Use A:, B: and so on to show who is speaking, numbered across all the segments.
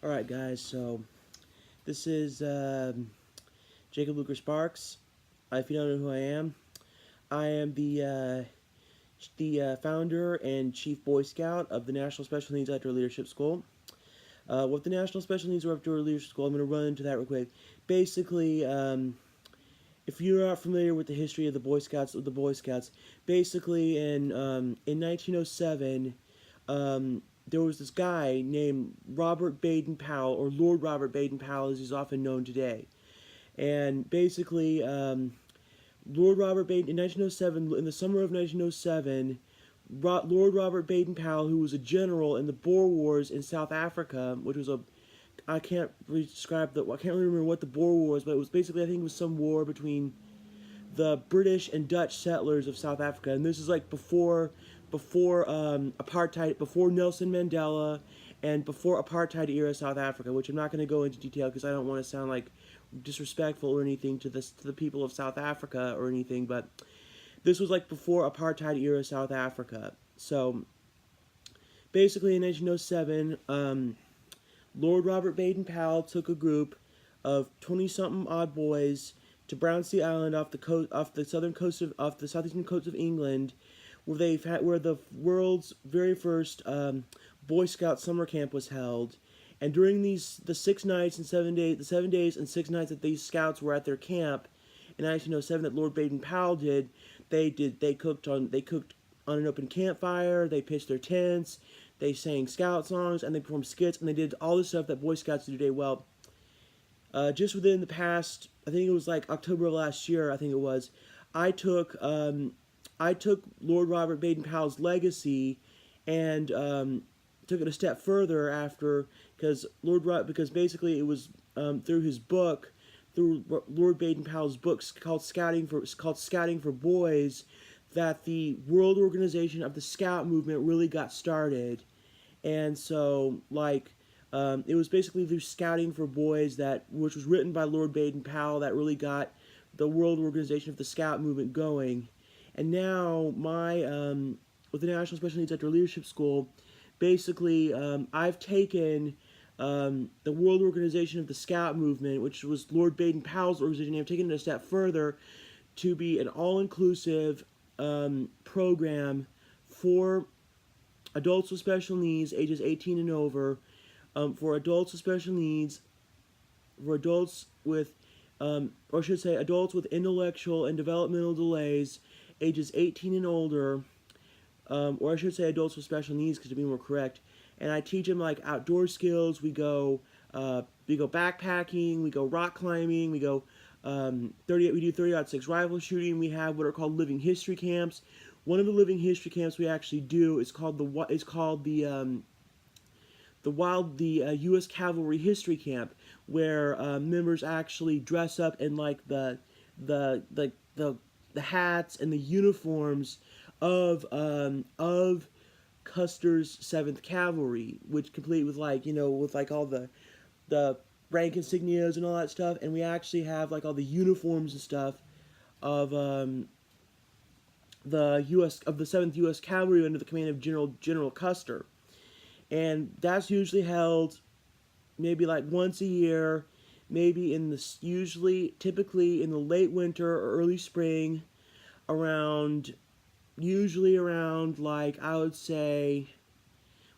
A: Alright guys, so this is Jacob Luker Sparks. If you don't know who I am the founder and chief Boy Scout of the National Special Needs Outdoor Leadership School. What the National Special Needs Outdoor Leadership School, I'm going to run into that real quick. Basically, if you're not familiar with the history of the Boy Scouts, basically in 1907, there was this guy named Robert Baden-Powell, or Lord Robert Baden-Powell as he's often known today. And basically, Lord Robert Baden, in 1907, in the summer of 1907, Lord Robert Baden-Powell, who was a general in the Boer Wars in South Africa, which was I can't really I can't really remember what the Boer War was, but it was basically, I think it was some war between the British and Dutch settlers of South Africa, and this is like before apartheid, before Nelson Mandela, and before apartheid era South Africa, which I'm not going to go into detail because I don't want to sound like disrespectful or anything to the people of South Africa or anything, but this was like before apartheid era South Africa. So basically in 1907, Lord Robert Baden-Powell took a group of 20-something odd boys to Brownsea Island off the southeastern coast of England, where the world's very first Boy Scout summer camp was held. And during the 7 days and 6 nights that these scouts were at their camp in 1907 that Lord Baden-Powell did, they cooked on an open campfire, they pitched their tents, they sang scout songs, and they performed skits, and they did all the stuff that Boy Scouts do today. Well, just within the past, I think it was like October of last year, I think it was, I took Lord Robert Baden-Powell's legacy and took it a step further after, because basically it was through Lord Baden-Powell's books called Scouting for Boys, that the World Organization of the Scout movement really got started. And so, it was basically through Scouting for Boys, which was written by Lord Baden-Powell, that really got the World Organization of the Scout movement going. And now, with the National Special Needs Outdoor Leadership School, basically, I've taken the World Organization of the Scout movement, which was Lord Baden-Powell's organization, and I've taken it a step further to be an all-inclusive program for adults with special needs, ages 18 and over, for adults with special needs, for adults with, adults with intellectual and developmental delays, ages 18 and older, or I should say adults with special needs, because to be more correct. And I teach them like outdoor skills. We go backpacking, we go rock climbing, we do 30-06 rifle shooting. We have what are called living history camps. One of the living history camps we actually do is called the U.S. Cavalry History Camp, where members actually dress up in like the hats and the uniforms of Custer's 7th Cavalry, which complete with all the rank insignias and all that stuff, and we actually have like all the uniforms and stuff of the 7th U.S. Cavalry under the command of General Custer. And that's usually held maybe like once a year, maybe typically in the late winter or early spring, usually around like, I would say,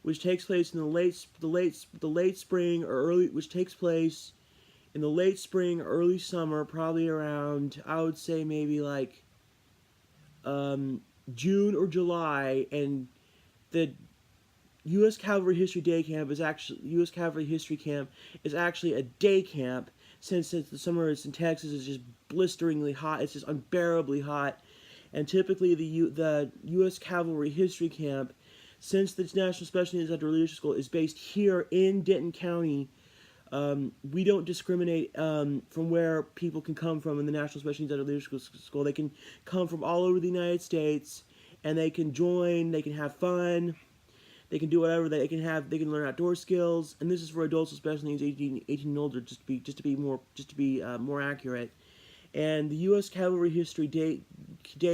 A: which takes place in the late spring or early summer, probably around, I would say maybe like June or July. And the U.S. Cavalry History Camp is actually a day camp, since the summer is in Texas, it's just blisteringly hot. It's just unbearably hot. And typically the U.S. Cavalry History Camp, since the National Special Needs Outdoor Leadership School is based here in Denton County, we don't discriminate from where people can come from in the National Special Needs Outdoor Leadership School. They can come from all over the United States, and they can join, they can have fun, they can do whatever, they can learn outdoor skills. And this is for adults with special needs 18 and older, just to be more accurate. And the U.S. Cavalry History Day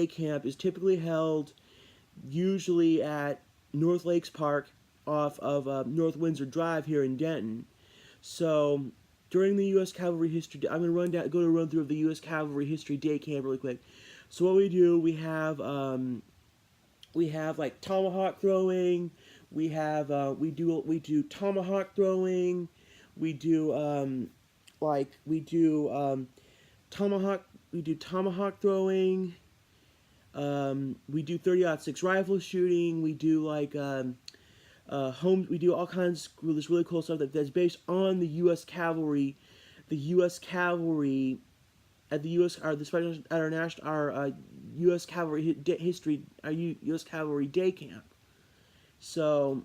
A: Camp is typically held usually at North Lakes Park off of North Windsor Drive here in Denton. So during the U.S. Cavalry history, I'm gonna run through of the U.S. Cavalry history day camp really quick. So what we do, we have like tomahawk throwing. We do tomahawk throwing. We do we do tomahawk we do tomahawk throwing. We do 30-06 rifle shooting. We do home. We do all kinds of this really cool stuff that's based on the U.S. Cavalry, the U.S. Cavalry at the U.S. the special at our national U.S. Cavalry history, our U.S. Cavalry day camp. So,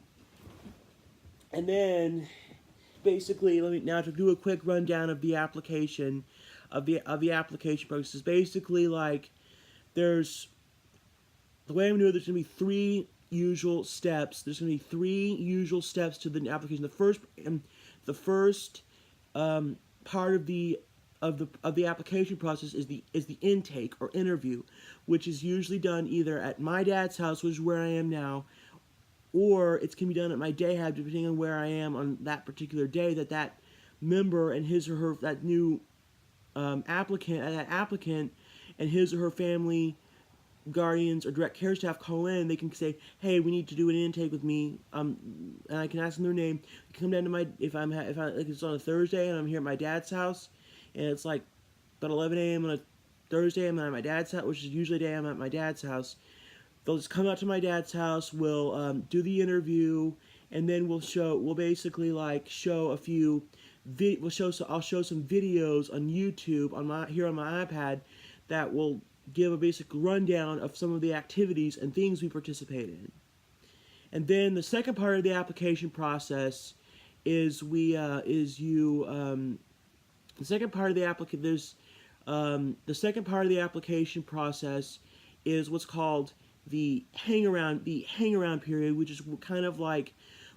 A: and then basically, let me now to do a quick rundown of the application, of the application process. Basically, like there's the way I'm doing it, there's gonna be three usual steps. There's gonna be three usual steps to the application. The first part of the application process is the intake or interview, which is usually done either at my dad's house, which is where I am now, or it can be done at my day hab, depending on where I am on that particular day. That member and his or her that new applicant and his or her family, guardians, or direct care staff call in. They can say, "Hey, we need to do an intake with me," and I can ask them their name. They come down to my if it's on a Thursday and I'm here at my dad's house, and it's like about 11 a.m. on a Thursday. I'm at my dad's house, which is usually the day I'm at my dad's house. They'll just come out to my dad's house. We'll do the interview, and then we'll basically like show a few. I'll show some videos on YouTube on my iPad that will give a basic rundown of some of the activities and things we participate in. And then the second part of the application process is the second part of the application process is what's called the hang around period, which is kind of like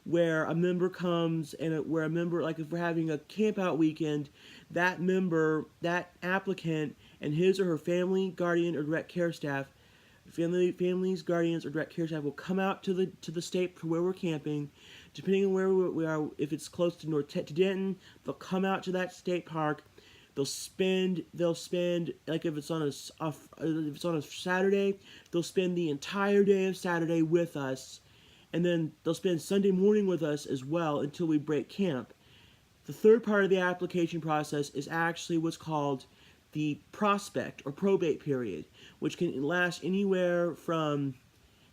A: where a member comes and where a member, like if we're having a camp out weekend, that applicant and his or her family, guardian, or direct care staff, families, guardians, or direct care staff will come out to the state to where we're camping, depending on where we are. If it's close to Denton, they'll come out to that state park. They'll spend like if it's on a Saturday, they'll spend the entire day of Saturday with us, and then they'll spend Sunday morning with us as well until we break camp. The third part of the application process is actually what's called the prospect or probate period, which can last anywhere from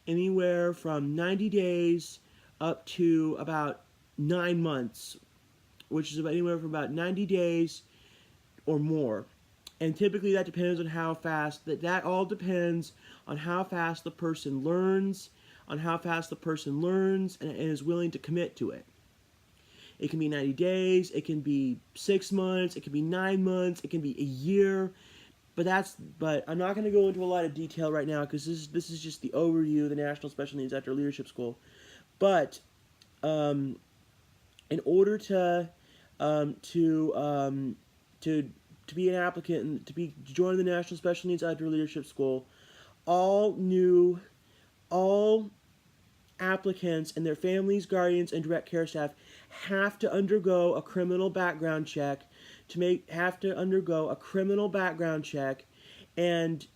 A: 90 days up to about 9 months, which is anywhere from about 90 days or more. And typically that depends on how fast, that all depends on how fast the person learns, and is willing to commit to it. It can be 90 days, it can be 6 months, it can be 9 months, it can be a year. But I'm not going to go into a lot of detail right now because this is just the overview of the National Special Needs Outdoor Leadership School. But in order to be an applicant and to join the National Special Needs Outdoor Leadership School, all applicants and their families, guardians, and direct care staff have to undergo a criminal background check and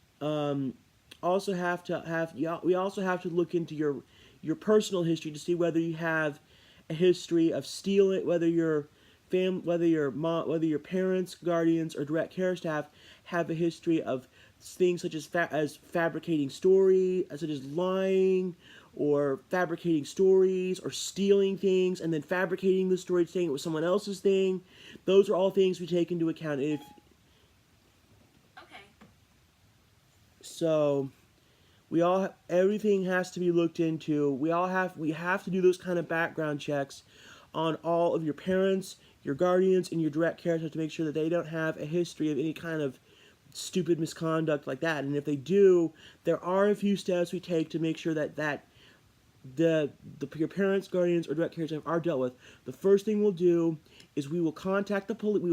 A: also have to look into your personal history to see whether you have a history of stealing, whether your parents, guardians, or direct care staff have a history of things such as fabricating stories, such as lying, or fabricating stories, or stealing things, and then fabricating the story, saying it was someone else's thing. Those are all things we take into account. So, everything has to be looked into. We have to do those kind of background checks on all of your parents, your guardians, and your direct care staff to make sure that they don't have a history of any kind of stupid misconduct like that. And if they do, there are a few steps we take to make sure that your parents, guardians, or direct care staff are dealt with. The first thing we'll do is we will contact the police. We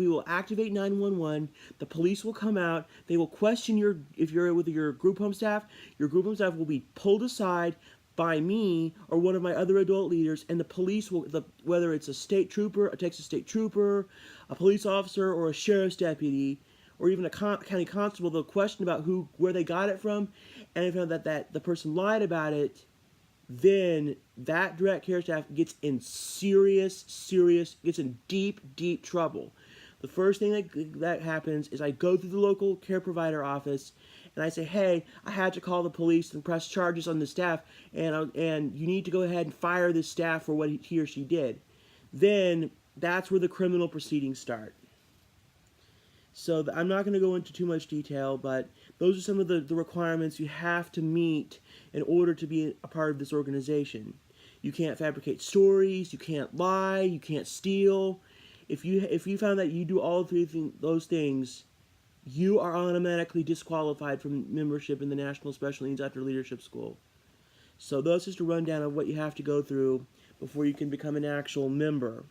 A: will activate 911. The police will come out. They will question if you're with your group home staff. Your group home staff will be pulled aside. by me or one of my other adult leaders, and the police will, whether it's a state trooper, a Texas state trooper, a police officer, or a sheriff's deputy, or even a county constable, they'll question about where they got it from, and if that the person lied about it, then that direct care staff gets in gets in deep trouble. The first thing that happens is I go through the local care provider office and I say, hey, I had to call the police and press charges on the staff, and you need to go ahead and fire this staff for what he or she did. Then that's where the criminal proceedings start. So I'm not going to go into too much detail, but those are some of the requirements you have to meet in order to be a part of this organization. You can't fabricate stories, you can't lie, you can't steal. If you found that you do all those things, you are automatically disqualified from membership in the National Special Needs After Leadership School. So that's just a rundown of what you have to go through before you can become an actual member.